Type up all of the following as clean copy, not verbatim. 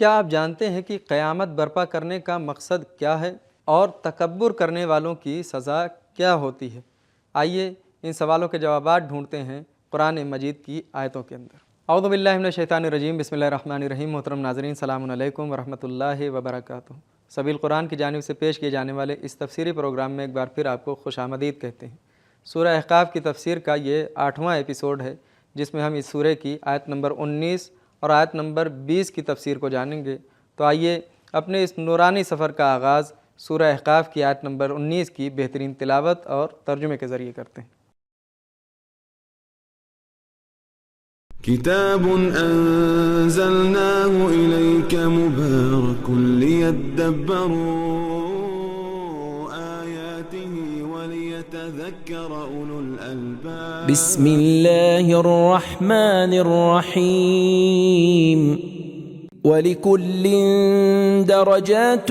کیا آپ جانتے ہیں کہ قیامت برپا کرنے کا مقصد کیا ہے اور تکبر کرنے والوں کی سزا کیا ہوتی ہے؟ آئیے ان سوالوں کے جوابات ڈھونڈتے ہیں قرآن مجید کی آیتوں کے اندر۔ اعوذ باللہ من الشیطان الرجیم، بسم اللہ الرحمن الرحیم۔ محترم ناظرین، السلام علیکم ورحمۃ اللہ وبرکاتہ۔ سبیل قرآن کی جانب سے پیش کیے جانے والے اس تفسیری پروگرام میں ایک بار پھر آپ کو خوش آمدید کہتے ہیں۔ سورہ احقاف کی تفسیر کا یہ 8واں ایپیسوڈ ہے، جس میں ہم اس سورہ کی آیت نمبر 19 اور آیت نمبر 20 کی تفسیر کو جانیں گے۔ تو آئیے اپنے اس نورانی سفر کا آغاز سورہ احقاف کی آیت نمبر 19 کی بہترین تلاوت اور ترجمے کے ذریعے کرتے ہیں۔ کتاب انزلناه الیک مبارک لیدبروا آیاته ولیتذکر اولو الالباب۔ بسم اللہ الرحمن الرحیم۔ وَلِكُلٍّ دَرَجَاتٌ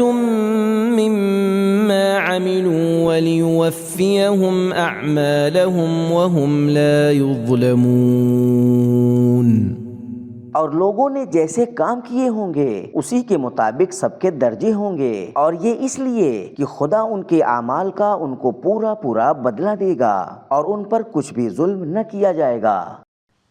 مِّمَّا عَمِلُوا وَلِيُوَفِّيَهُمْ أَعْمَالَهُمْ وَهُمْ لَا يُظْلَمُونَ۔ اور لوگوں نے جیسے کام کیے ہوں گے اسی کے مطابق سب کے درجے ہوں گے، اور یہ اس لیے کہ خدا ان کے اعمال کا ان کو پورا پورا بدلہ دے گا اور ان پر کچھ بھی ظلم نہ کیا جائے گا۔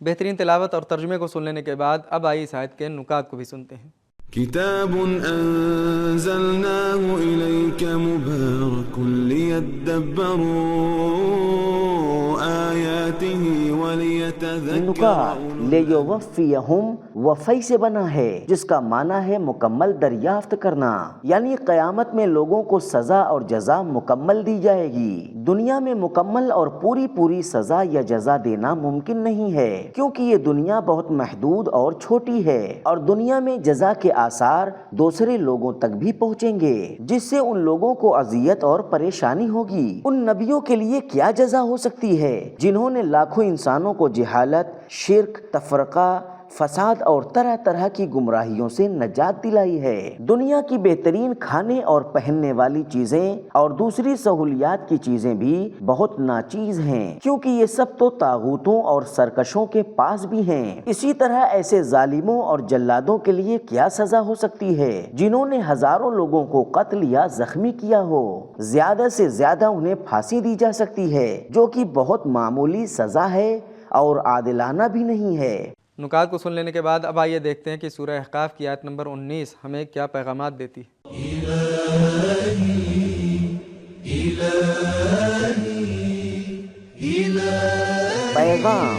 بہترین تلاوت اور ترجمے کو سن لینے کے بعد اب آئیے اس آیت کے نکات کو بھی سنتے ہیں۔ کتاب انزلناه الیک مبارک لیدبروا آیاته ولیتذکر نکات لیوفیہم وفی سے بنا ہے، جس کا معنی ہے مکمل دریافت کرنا، یعنی قیامت میں لوگوں کو سزا اور جزا مکمل دی جائے گی۔ دنیا میں مکمل اور پوری پوری سزا یا جزا دینا ممکن نہیں ہے، کیونکہ یہ دنیا بہت محدود اور چھوٹی ہے، اور دنیا میں جزا کے آثار دوسرے لوگوں تک بھی پہنچیں گے، جس سے ان لوگوں کو اذیت اور پریشانی ہوگی۔ ان نبیوں کے لیے کیا جزا ہو سکتی ہے جنہوں نے لاکھوں انسانوں کو جہالت، شرک، تفرقہ، فساد اور طرح طرح کی گمراہیوں سے نجات دلائی ہے۔ دنیا کی بہترین کھانے اور پہننے والی چیزیں اور دوسری سہولیات کی چیزیں بھی بہت ناچیز ہیں، کیونکہ یہ سب تو طاغوتوں اور سرکشوں کے پاس بھی ہیں۔ اسی طرح ایسے ظالموں اور جلادوں کے لیے کیا سزا ہو سکتی ہے جنہوں نے ہزاروں لوگوں کو قتل یا زخمی کیا ہو؟ زیادہ سے زیادہ انہیں پھانسی دی جا سکتی ہے، جو کہ بہت معمولی سزا ہے اور عادلانہ بھی نہیں ہے۔ نکات کو سن لینے کے بعد اب آئیے دیکھتے ہیں کہ سورہ احقاف کی آیت نمبر 19 ہمیں کیا پیغامات دیتی ہے۔ پیغام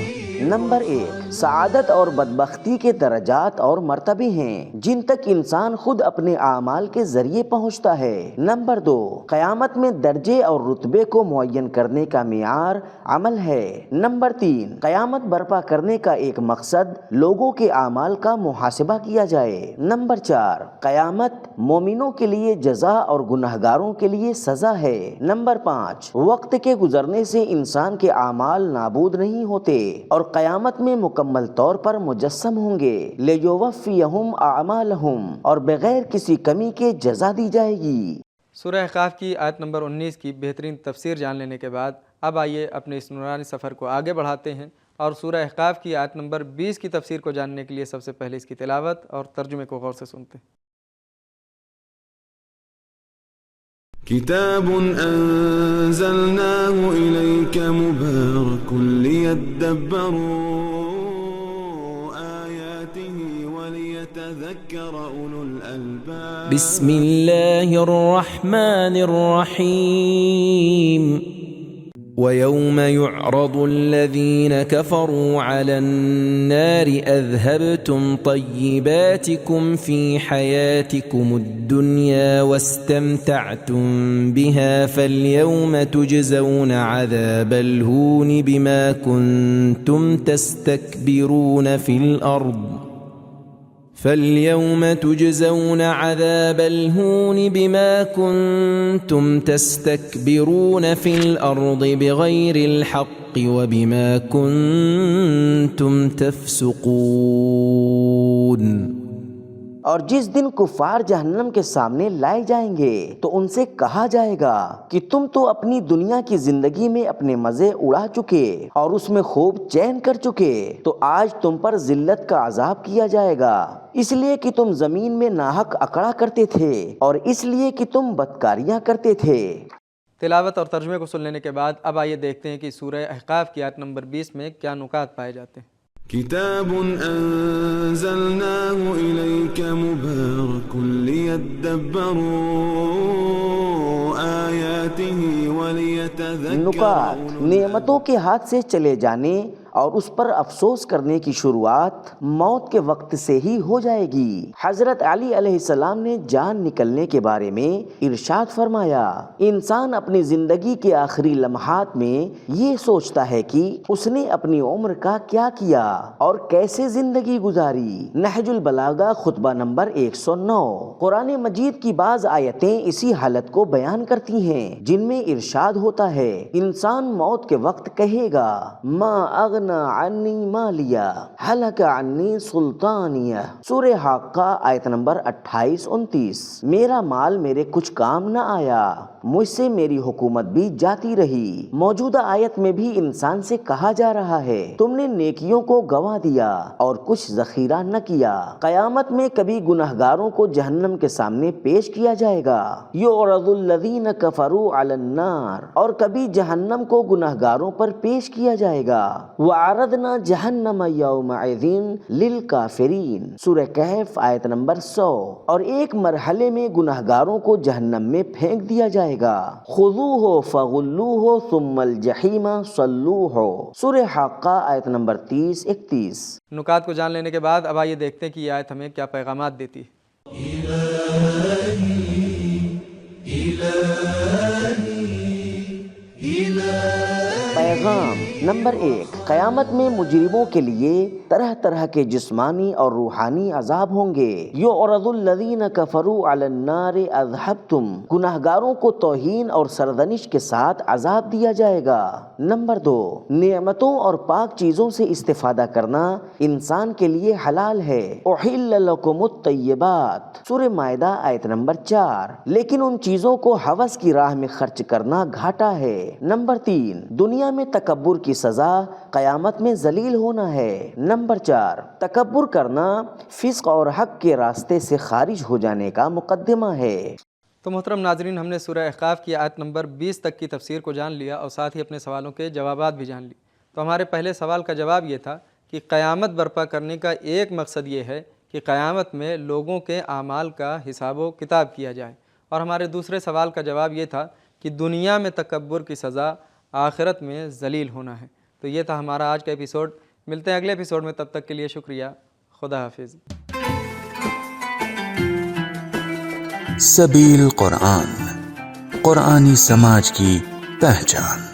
نمبر 1، سعادت اور بدبختی کے درجات اور مرتبے ہیں جن تک انسان خود اپنے اعمال کے ذریعے پہنچتا ہے۔ نمبر 2، قیامت میں درجے اور رتبے کو معین کرنے کا معیار عمل ہے۔ نمبر 3، قیامت برپا کرنے کا ایک مقصد لوگوں کے اعمال کا محاسبہ کیا جائے۔ نمبر 4، قیامت مومنوں کے لیے جزا اور گنہگاروں کے لیے سزا ہے۔ نمبر 5، وقت کے گزرنے سے انسان کے اعمال نابود نہیں ہوتے اور قیامت میں مکمل طور پر مجسم ہوں گے۔ لیوفیہم اعمالہم، اور بغیر کسی کمی کے جزا دی جائے گی۔ سورہ احقاف کی آیت نمبر 19 کی بہترین تفسیر جان لینے کے بعد اب آئیے اپنے اس نورانی سفر کو آگے بڑھاتے ہیں اور سورہ احقاف کی آیت نمبر 20 کی تفسیر کو جاننے کے لیے سب سے پہلے اس کی تلاوت اور ترجمے کو غور سے سنتے ہیں۔ کتاب انزلناه الیک مبارک لیدبروا آیاته ولیتذکر اولو الالباب۔ بسم اللہ الرحمن الرحیم۔ وَيَوْمَ يُعْرَضُ الَّذِينَ كَفَرُوا عَلَى النَّارِ أَذْهَبْتُمْ طَيِّبَاتِكُمْ فِي حَيَاتِكُمُ الدُّنْيَا وَاسْتَمْتَعْتُمْ بِهَا فَالْيَوْمَ تُجْزَوْنَ عَذَابَ الْهُونِ بِمَا كُنْتُمْ تَسْتَكْبِرُونَ فِي الْأَرْضِ فَالْيَوْمَ تُجْزَوْنَ عَذَابَ الْهُونِ بِمَا كُنْتُمْ تَسْتَكْبِرُونَ فِي الْأَرْضِ بِغَيْرِ الْحَقِّ وَبِمَا كُنْتُمْ تَفْسُقُونَ۔ اور جس دن کفار جہنم کے سامنے لائے جائیں گے تو ان سے کہا جائے گا کہ تم تو اپنی دنیا کی زندگی میں اپنے مزے اڑا چکے اور اس میں خوب چین کر چکے، تو آج تم پر ذلت کا عذاب کیا جائے گا، اس لیے کہ تم زمین میں ناحق اکڑا کرتے تھے اور اس لیے کہ تم بدکاریاں کرتے تھے۔ تلاوت اور ترجمے کو سن لینے کے بعد اب آئیے دیکھتے ہیں کہ سورہ احقاف کی آیت نمبر 20 میں کیا نکات پائے جاتے ہیں۔ كتاب أنزلناه إليك مبارك ليدبروا آياته وليتذكر نکات، نعمتوں کے ہاتھ سے چلے جانے اور اس پر افسوس کرنے کی شروعات موت کے وقت سے ہی ہو جائے گی۔ حضرت علی علیہ السلام نے جان نکلنے کے بارے میں ارشاد فرمایا، انسان اپنی زندگی کے آخری لمحات میں یہ سوچتا ہے کہ اس نے اپنی عمر کا کیا کیا اور کیسے زندگی گزاری۔ نہج البلاغہ خطبہ نمبر 109۔ قرآن مجید کی بعض آیتیں اسی حالت کو بیان کرتی ہیں جن میں ارشاد ہوتا ہے، انسان موت کے وقت کہے گا ما اغنى عنی مالیہ ہلک عنی سلطانیہ۔ سورہ حاقہ آیت نمبر 28-29۔ میرا مال میرے کچھ کام نہ آیا، مجھ سے میری حکومت بھی جاتی رہی۔ موجودہ آیت میں بھی انسان سے کہا جا رہا ہے، تم نے نیکیوں کو گنوا دیا اور کچھ ذخیرہ نہ کیا۔ قیامت میں کبھی گنہگاروں کو جہنم کے سامنے پیش کیا جائے گا، یعرض الذین کفروا علی النار، اور کبھی جہنم کو گنہگاروں پر پیش کیا جائے گا، وعرضنا جہنم یومئذ للکافرین۔ سورہ کہف آیت نمبر 100۔ اور ایک مرحلے میں گنہگاروں کو جہنم میں پھینک دیا جائے گا، خذوہ فغلوہ ثم الجحیم صلوہ۔ سورہ حاقہ آیت نمبر 30-31۔ نکات کو جان لینے کے بعد اب آئیے دیکھتے ہیں کہ یہ آیت ہمیں کیا پیغامات دیتی ہے۔ پیغام نمبر 1، قیامت میں مجرموں کے لیے طرح طرح کے جسمانی اور روحانی عذاب ہوں گے۔ یعرض الذین کفروا علی النار اذھبتم، گناہگاروں کو توہین اور سرزنش کے ساتھ عذاب دیا جائے گا۔ نمبر 2، نعمتوں اور پاک چیزوں سے استفادہ کرنا انسان کے لیے حلال ہے۔ احل لکم الطیبات، سورہ مائدہ آیت نمبر 4، لیکن ان چیزوں کو ہوس کی راہ میں خرچ کرنا گھاٹا ہے۔ نمبر 3، دنیا میں تکبر کی سزا قیامت میں ذلیل ہونا ہے۔ نمبر 4، تکبر کرنا فسق اور حق کے راستے سے خارج ہو جانے کا مقدمہ ہے۔ تو محترم ناظرین، ہم نے سورہ احقاف کی آیت نمبر 20 تک کی تفسیر کو جان لیا اور ساتھ ہی اپنے سوالوں کے جوابات بھی جان لی۔ تو ہمارے پہلے سوال کا جواب یہ تھا کہ قیامت برپا کرنے کا ایک مقصد یہ ہے کہ قیامت میں لوگوں کے اعمال کا حساب و کتاب کیا جائے، اور ہمارے دوسرے سوال کا جواب یہ تھا کہ دنیا میں تکبر کی سزا آخرت میں ذلیل ہونا ہے۔ تو یہ تھا ہمارا آج کا ایپیسوڈ۔ ملتے ہیں اگلے ایپیسوڈ میں، تب تک کے لیے شکریہ، خدا حافظ۔ سبیل قرآن، قرآنی سماج کی پہچان۔